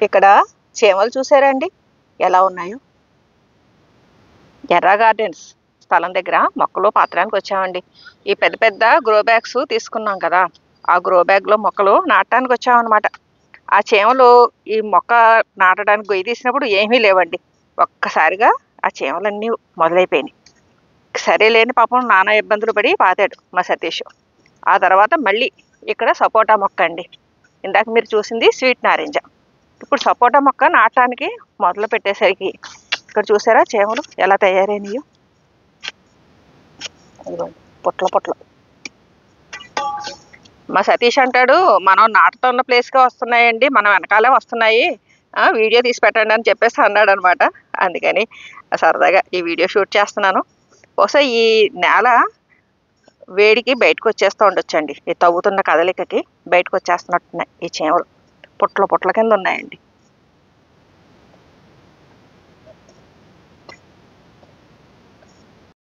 ఇక్కడ చేమలు చూసారండి ఎలా ఉన్నాయో. ఎర్రా గార్డెన్స్ స్థలం దగ్గర మొక్కలు పాతడానికి వచ్చామండి. ఈ పెద్ద పెద్ద గ్రో బ్యాగ్స్ తీసుకున్నాం కదా, ఆ గ్రో బ్యాగ్లో మొక్కలు నాటడానికి వచ్చామన్నమాట. ఆ చేమలు ఈ మొక్క నాటడానికి గొయ్యి తీసినప్పుడు ఏమీ లేవండి. ఒక్కసారిగా ఆ చేమలన్నీ మొదలైపోయినాయి. సరేలేని పాపం నానా ఇబ్బందులు పడి పాతాడు మా సతీష్. ఆ తర్వాత మళ్ళీ ఇక్కడ సపోటా మొక్క అండి. ఇందాక మీరు చూసింది స్వీట్ నారింజ. ఇప్పుడు సపోటా మొక్క నాటడానికి మొదలు పెట్టేసరికి ఇక్కడ చూసారా చేమలు ఎలా తయారైనయో. ఇదిగోండి పొట్ల పొట్ల. మా సతీష్ అంటాడు, మనం నాటుతున్న ప్లేస్కే వస్తున్నాయండి, మనం వెనకాలే వస్తున్నాయి, వీడియో తీసి పెట్టండి అని చెప్పేసి అన్నాడు అనమాట. అందుకని సరదాగా ఈ వీడియో షూట్ చేస్తున్నాను. బహుశా ఈ నేల వేడికి బయటకు వచ్చేస్తూ ఉండొచ్చండి. ఈ తవ్వుతున్న కదలికకి బయటకు వచ్చేస్తున్నట్టున్నాయి ఈ చేమలు. పుట్ల పుట్ల కింద ఉన్నాయండి.